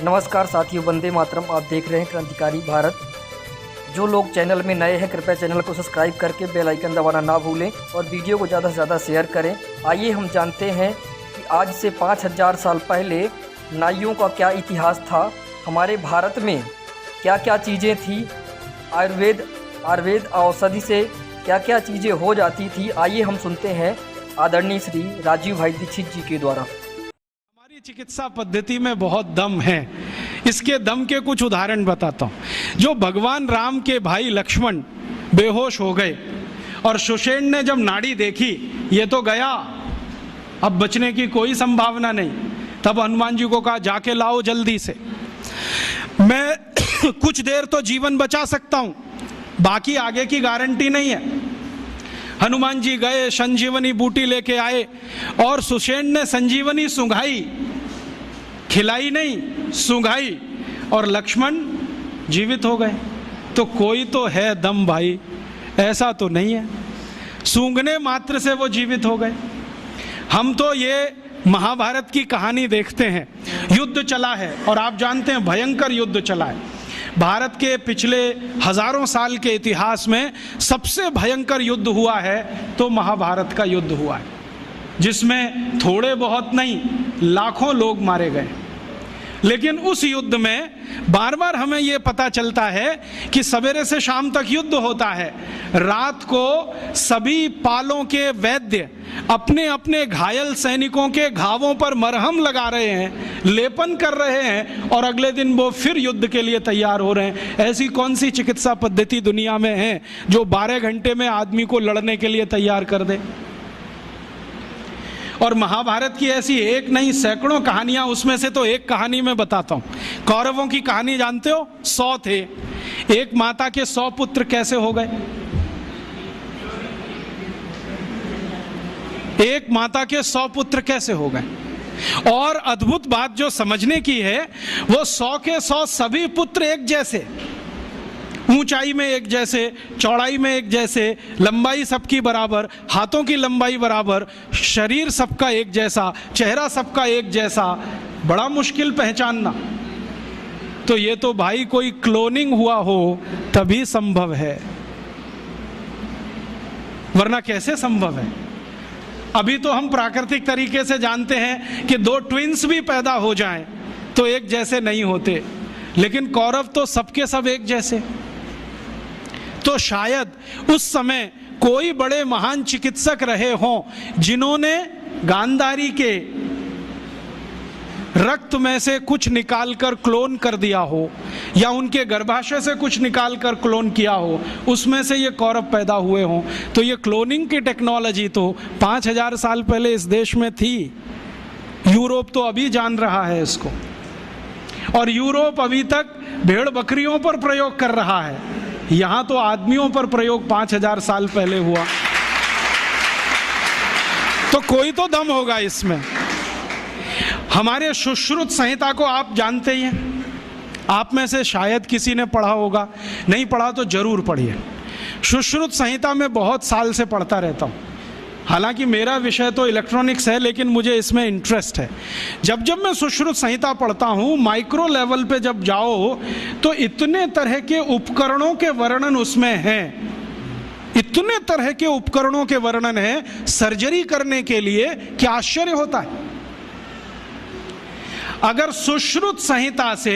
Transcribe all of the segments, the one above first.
नमस्कार साथियों, वंदे मातरम। आप देख रहे हैं क्रांतिकारी भारत। जो लोग चैनल में नए हैं कृपया चैनल को सब्सक्राइब करके बेल आइकन दबाना ना भूलें और वीडियो को ज़्यादा से ज़्यादा शेयर करें। आइए हम जानते हैं कि आज से 5000 साल पहले नाइयों का क्या इतिहास था, हमारे भारत में क्या क्या चीज़ें थी, आयुर्वेद औषधि से क्या क्या चीज़ें हो जाती थी। आइए हम सुनते हैं आदरणीय श्री राजीव भाई दीक्षित जी के द्वारा। हमारी चिकित्सा पद्धति में बहुत दम है। इसके दम के कुछ उदाहरण बताता हूँ। जो भगवान राम के भाई लक्ष्मण बेहोश हो गए और सुषेण ने जब नाड़ी देखी ये तो गया, अब बचने की कोई संभावना नहीं, तब हनुमान जी को कहा जाके लाओ जल्दी से, मैं कुछ देर तो जीवन बचा सकता हूँ, बाकी आगे की गारंटी नहीं है। हनुमान जी गए, संजीवनी बूटी लेके आए और सुषेण ने संजीवनी सूंघाई, खिलाई नहीं, सूंघाई और लक्ष्मण जीवित हो गए। तो कोई तो है दम भाई, ऐसा तो नहीं है सूंघने मात्र से वो जीवित हो गए। हम तो ये महाभारत की कहानी देखते हैं, युद्ध चला है और आप जानते हैं भयंकर युद्ध चला है। भारत के पिछले हजारों साल के इतिहास में सबसे भयंकर युद्ध हुआ है तो महाभारत का युद्ध हुआ है, जिसमें थोड़े बहुत नहीं लाखों लोग मारे गए। लेकिन उस युद्ध में बार बार हमें यह पता चलता है कि सवेरे से शाम तक युद्ध होता है, रात को सभी पालों के वैद्य अपने अपने घायल सैनिकों के घावों पर मरहम लगा रहे हैं, लेपन कर रहे हैं और अगले दिन वो फिर युद्ध के लिए तैयार हो रहे हैं। ऐसी कौन सी चिकित्सा पद्धति दुनिया में है जो 12 घंटे में आदमी को लड़ने के लिए तैयार कर दे? और महाभारत की ऐसी एक नहीं सैकड़ों कहानियां, उसमें से तो एक कहानी मैं बताता हूं। कौरवों की कहानी जानते हो? 100 थे, एक माता के 100 पुत्र कैसे हो गए? एक माता के 100 पुत्र कैसे हो गए? और अद्भुत बात जो समझने की है, वो 100 के 100 सभी पुत्र एक जैसे, ऊंचाई में एक जैसे, चौड़ाई में एक जैसे, लंबाई सबकी बराबर, हाथों की लंबाई बराबर, शरीर सबका एक जैसा, चेहरा सबका एक जैसा। बड़ा मुश्किल पहचानना। तो ये तो भाई कोई क्लोनिंग हुआ हो तभी संभव है, वरना कैसे संभव है? अभी तो हम प्राकृतिक तरीके से जानते हैं कि 2 ट्विंस भी पैदा हो जाएं तो एक जैसे नहीं होते, लेकिन कौरव तो सबके सब एक जैसे। तो शायद उस समय कोई बड़े महान चिकित्सक रहे हों जिन्होंने गांधारी के रक्त में से कुछ निकालकर क्लोन कर दिया हो, या उनके गर्भाशय से कुछ निकालकर क्लोन किया हो, उसमें से ये कौरव पैदा हुए हों। तो ये क्लोनिंग की टेक्नोलॉजी तो 5000 साल पहले इस देश में थी। यूरोप तो अभी जान रहा है इसको, और यूरोप अभी तक भेड़ बकरियों पर प्रयोग कर रहा है, यहां तो आदमियों पर प्रयोग 5000 साल पहले हुआ। तो कोई तो दम होगा इसमें। हमारे सुश्रुत संहिता को आप जानते ही हैं, आप में से शायद किसी ने पढ़ा होगा, नहीं पढ़ा तो जरूर पढ़िए। सुश्रुत संहिता में बहुत साल से पढ़ता रहता हूं। हालांकि मेरा विषय तो इलेक्ट्रॉनिक्स है, लेकिन मुझे इसमें इंटरेस्ट है। जब जब मैं सुश्रुत संहिता पढ़ता हूँ, माइक्रो लेवल पे जब जाओ तो इतने तरह के उपकरणों के वर्णन उसमें हैं, इतने तरह के उपकरणों के वर्णन है सर्जरी करने के लिए कि आश्चर्य होता है। अगर सुश्रुत संहिता से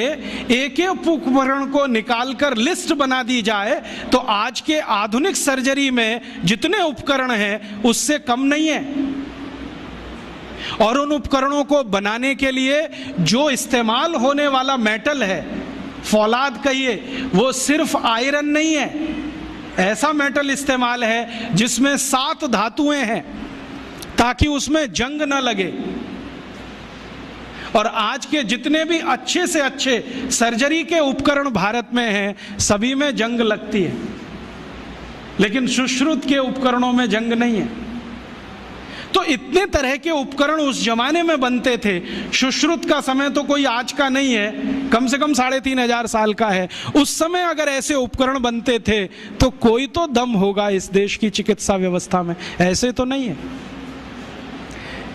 एक एक उपकरण को निकालकर लिस्ट बना दी जाए तो आज के आधुनिक सर्जरी में जितने उपकरण हैं उससे कम नहीं है। और उन उपकरणों को बनाने के लिए जो इस्तेमाल होने वाला मेटल है, फौलाद कहिए, वो सिर्फ आयरन नहीं है, ऐसा मेटल इस्तेमाल है जिसमें 7 धातुएं हैं ताकि उसमें जंग न लगे। और आज के जितने भी अच्छे से अच्छे सर्जरी के उपकरण भारत में हैं सभी में जंग लगती है, लेकिन सुश्रुत के उपकरणों में जंग नहीं है। तो इतने तरह के उपकरण उस जमाने में बनते थे। सुश्रुत का समय तो कोई आज का नहीं है, कम से कम 3500 साल का है। उस समय अगर ऐसे उपकरण बनते थे तो कोई तो दम होगा इस देश की चिकित्सा व्यवस्था में, ऐसे तो नहीं है।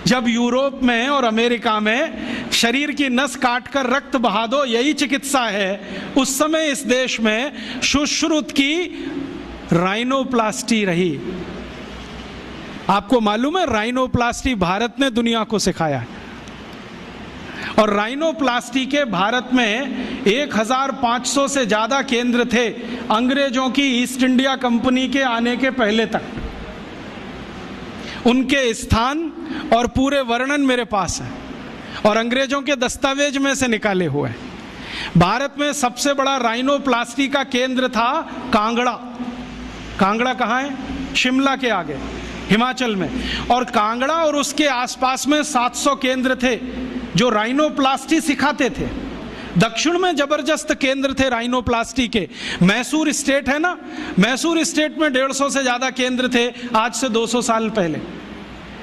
जब यूरोप में और अमेरिका में शरीर की नस काटकर रक्त बहा दो यही चिकित्सा है, उस समय इस देश में सुश्रुत की राइनोप्लास्टी रही। आपको मालूम है राइनोप्लास्टी भारत ने दुनिया को सिखाया है। और राइनोप्लास्टी के भारत में 1500 से ज्यादा केंद्र थे अंग्रेजों की ईस्ट इंडिया कंपनी के आने के पहले तक। उनके स्थान और पूरे वर्णन मेरे पास है और अंग्रेजों के दस्तावेज में से निकाले हुए हैं। भारत में सबसे बड़ा राइनोप्लास्टी का केंद्र था कांगड़ा। कांगड़ा कहाँ है? शिमला के आगे, हिमाचल में। और कांगड़ा और उसके आसपास में 700 केंद्र थे जो राइनोप्लास्टी सिखाते थे। दक्षिण में जबरदस्त केंद्र थे राइनोप्लास्टी के। मैसूर स्टेट है ना, मैसूर स्टेट में 150 से ज्यादा केंद्र थे आज से 200 साल पहले।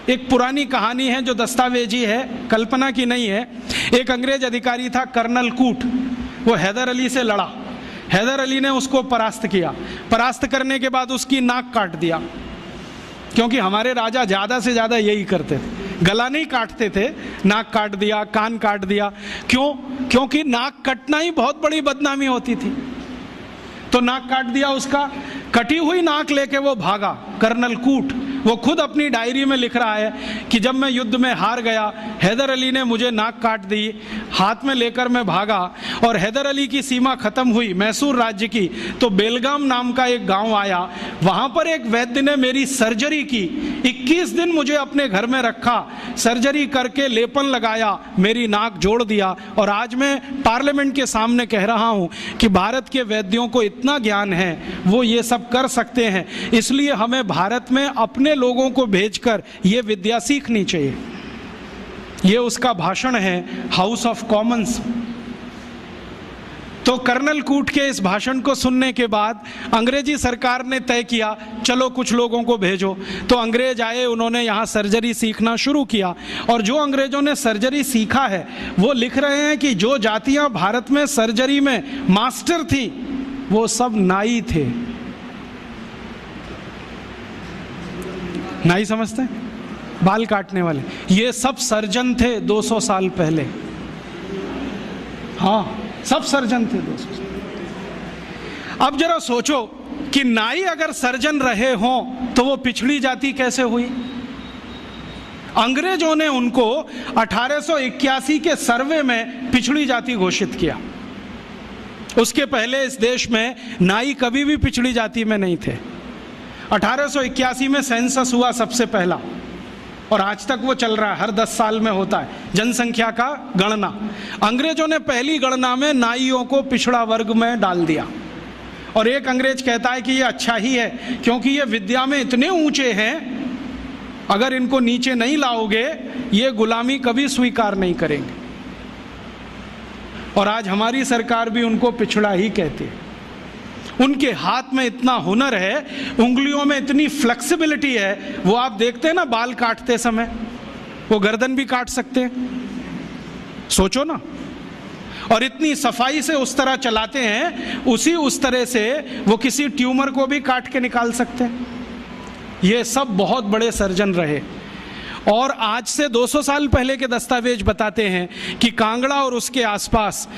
एक पुरानी कहानी है जो दस्तावेजी है, कल्पना की नहीं है। एक अंग्रेज अधिकारी था कर्नल कूट, वो हैदर अली से लड़ा। हैदर अली ने उसको परास्त किया। परास्त करने के बाद उसकी नाक काट दिया, क्योंकि हमारे राजा ज्यादा से ज्यादा यही करते थे, गला नहीं काटते थे, नाक काट दिया, कान काट दिया। क्यों? क्योंकि नाक कटना ही बहुत बड़ी बदनामी होती थी। तो नाक काट दिया उसका। कटी हुई नाक लेके वो भागा कर्नल कूट। वो खुद अपनी डायरी में लिख रहा है कि जब मैं युद्ध में हार गया, हैदर अली ने मुझे नाक काट दी, हाथ में लेकर मैं भागा और हैदर अली की सीमा खत्म हुई मैसूर राज्य की, तो बेलगाम नाम का एक गांव आया। वहां पर एक वैद्य ने मेरी सर्जरी की। 21 दिन मुझे अपने घर में रखा, सर्जरी करके लेपन लगाया, मेरी नाक जोड़ दिया। और आज मैं पार्लियामेंट के सामने कह रहा हूं कि भारत के वैद्यों को इतना ज्ञान है, वो ये सब कर सकते हैं। इसलिए हमें भारत में अपने लोगों को भेजकर ये विद्या सीखनी चाहिए। ये उसका भाषण है हाउस ऑफ कॉमन्स। तो कर्नल कूट के इस भाषण को सुनने के बाद अंग्रेजी सरकार ने तय किया चलो कुछ लोगों को भेजो। तो अंग्रेज आए, उन्होंने यहाँ सर्जरी सीखना शुरू किया। और जो अंग्रेजों ने सर्जरी सीखा है वो लिख रहे हैं कि जो जातियां भारत में सर्जरी में मास्टर थी वो सब नाई थे। नाई समझते हैं? बाल काटने वाले। ये सब सर्जन थे 200 साल पहले। हाँ, सब सर्जन थे 200 साल। अब जरा सोचो कि नाई अगर सर्जन रहे हों तो वो पिछड़ी जाति कैसे हुई? अंग्रेजों ने उनको 1881 के सर्वे में पिछड़ी जाति घोषित किया। उसके पहले इस देश में नाई कभी भी पिछड़ी जाति में नहीं थे। 1881 में सेंसस हुआ सबसे पहला, और आज तक वो चल रहा है, हर 10 साल में होता है जनसंख्या का गणना। अंग्रेजों ने पहली गणना में नाइयों को पिछड़ा वर्ग में डाल दिया। और एक अंग्रेज कहता है कि ये अच्छा ही है, क्योंकि ये विद्या में इतने ऊंचे हैं, अगर इनको नीचे नहीं लाओगे ये गुलामी कभी स्वीकार नहीं करेंगे। और आज हमारी सरकार भी उनको पिछड़ा ही कहती है। उनके हाथ में इतना हुनर है, उंगलियों में इतनी फ्लेक्सिबिलिटी है। वो आप देखते हैं ना बाल काटते समय, वो गर्दन भी काट सकते हैं, सोचो ना। और इतनी सफाई से उस तरह चलाते हैं, उस तरह से वो किसी ट्यूमर को भी काट के निकाल सकते हैं। ये सब बहुत बड़े सर्जन रहे। और आज से 200 साल पहले के दस्तावेज बताते हैं कि कांगड़ा और उसके आसपास,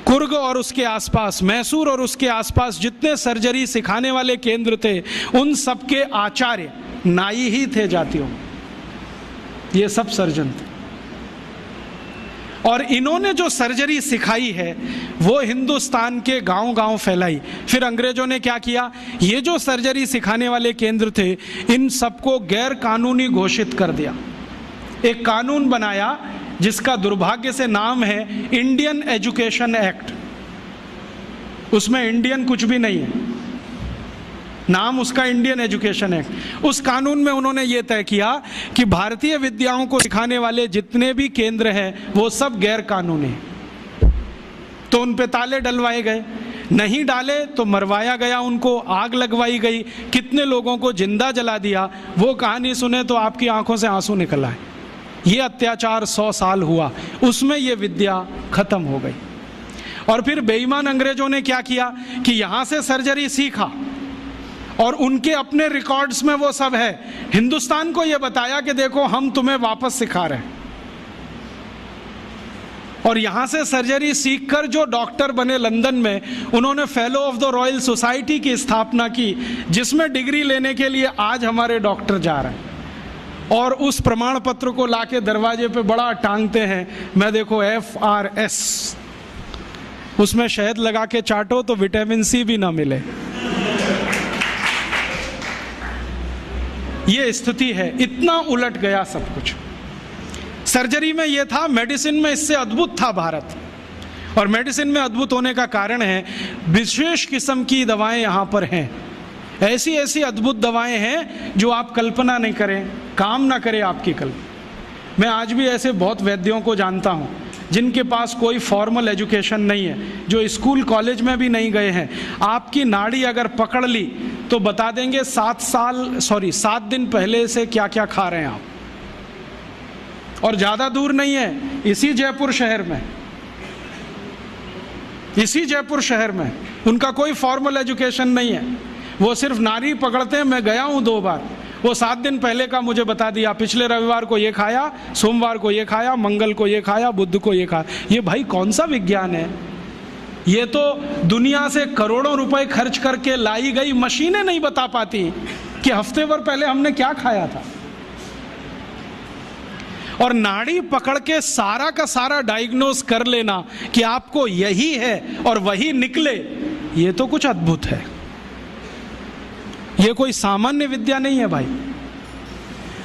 कुर्ग और उसके आसपास, मैसूर और उसके आसपास जितने सर्जरी सिखाने वाले केंद्र थे, उन सब के आचार्य नाई ही थे जातियों। ये सब सर्जन थे। और इन्होंने जो सर्जरी सिखाई है वो हिंदुस्तान के गांव-गांव फैलाई। फिर अंग्रेजों ने क्या किया? ये जो सर्जरी सिखाने वाले केंद्र थे, इन सबको गैर कानूनी घोषित कर दिया। एक कानून बनाया जिसका दुर्भाग्य से नाम है इंडियन एजुकेशन एक्ट। उसमें इंडियन कुछ भी नहीं है, नाम उसका इंडियन एजुकेशन एक्ट। उस कानून में उन्होंने ये तय किया कि भारतीय विद्याओं को सिखाने वाले जितने भी केंद्र हैं वो सब गैर कानूनी हैं। तो उन पे ताले डलवाए गए, नहीं डाले तो मरवाया गया, उनको आग लगवाई गई, कितने लोगों को जिंदा जला दिया। वो कहानी सुने तो आपकी आंखों से आंसू निकल आए। ये अत्याचार 100 साल हुआ, उसमें ये विद्या खत्म हो गई। और फिर बेईमान अंग्रेजों ने क्या किया कि यहां से सर्जरी सीखा और उनके अपने रिकॉर्ड्स में वो सब है। हिंदुस्तान को ये बताया कि देखो हम तुम्हें वापस सिखा रहे हैं। और यहां से सर्जरी सीखकर जो डॉक्टर बने लंदन में, उन्होंने fellow of the royal society की स्थापना की, जिसमें डिग्री लेने के लिए आज हमारे डॉक्टर जा रहे हैं और उस प्रमाण पत्र को लाके दरवाजे पे बड़ा टांगते हैं। मैं देखो FRS, उसमें शहद लगा के चाटो तो विटामिन C भी ना मिले। ये स्थिति है, इतना उलट गया सब कुछ। सर्जरी में ये था, मेडिसिन में इससे अद्भुत था भारत। और मेडिसिन में अद्भुत होने का कारण है विशेष किस्म की दवाएं यहाँ पर हैं। ऐसी ऐसी अद्भुत दवाएं हैं जो आप कल्पना नहीं करें, काम ना करे आपकी कल्पना। मैं आज भी ऐसे बहुत वैद्यों को जानता हूँ जिनके पास कोई फॉर्मल एजुकेशन नहीं है, जो स्कूल कॉलेज में भी नहीं गए हैं। आपकी नाड़ी अगर पकड़ ली तो बता देंगे 7 दिन पहले से क्या क्या खा रहे हैं आप। और ज़्यादा दूर नहीं है, इसी जयपुर शहर में उनका कोई फॉर्मल एजुकेशन नहीं है। वो सिर्फ नाड़ी पकड़ते हैं। मैं गया हूँ 2 बार, वो 7 दिन पहले का मुझे बता दिया, पिछले रविवार को ये खाया, सोमवार को ये खाया, मंगल को ये खाया, बुध को ये खाया। ये भाई कौन सा विज्ञान है? ये तो दुनिया से करोड़ों रुपए खर्च करके लाई गई मशीनें नहीं बता पाती कि हफ्ते भर पहले हमने क्या खाया था। और नाड़ी पकड़ के सारा का सारा डायग्नोस कर लेना कि आपको यही है और वही निकले, ये तो कुछ अद्भुत है। ये कोई सामान्य विद्या नहीं है भाई।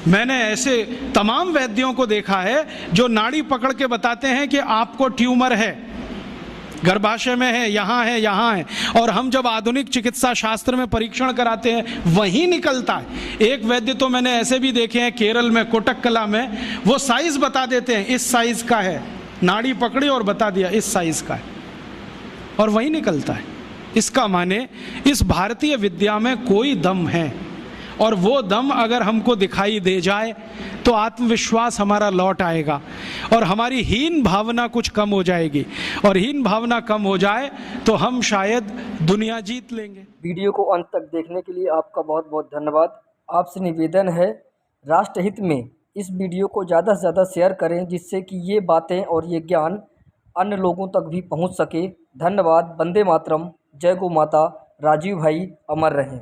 मैंने ऐसे तमाम वैद्यों को देखा है जो नाड़ी पकड़ के बताते हैं कि आपको ट्यूमर है, गर्भाशय में है, यहाँ है, यहाँ है। और हम जब आधुनिक चिकित्सा शास्त्र में परीक्षण कराते हैं वही निकलता है। एक वैद्य तो मैंने ऐसे भी देखे हैं केरल में, कोटक्कला में, वो साइज बता देते हैं, इस साइज का है। नाड़ी पकड़ी और बता दिया इस साइज का है, और वही निकलता है। इसका माने इस भारतीय विद्या में कोई दम है, और वो दम अगर हमको दिखाई दे जाए तो आत्मविश्वास हमारा लौट आएगा और हमारी हीन भावना कुछ कम हो जाएगी। और हीन भावना कम हो जाए तो हम शायद दुनिया जीत लेंगे। वीडियो को अंत तक देखने के लिए आपका बहुत बहुत धन्यवाद। आपसे निवेदन है, राष्ट्रहित में इस वीडियो को ज़्यादा से ज़्यादा शेयर करें, जिससे कि ये बातें और ये ज्ञान अन्य लोगों तक भी पहुंच सके। धन्यवाद। वंदे मातरम। जय गौ माता। राजीव भाई अमर रहें।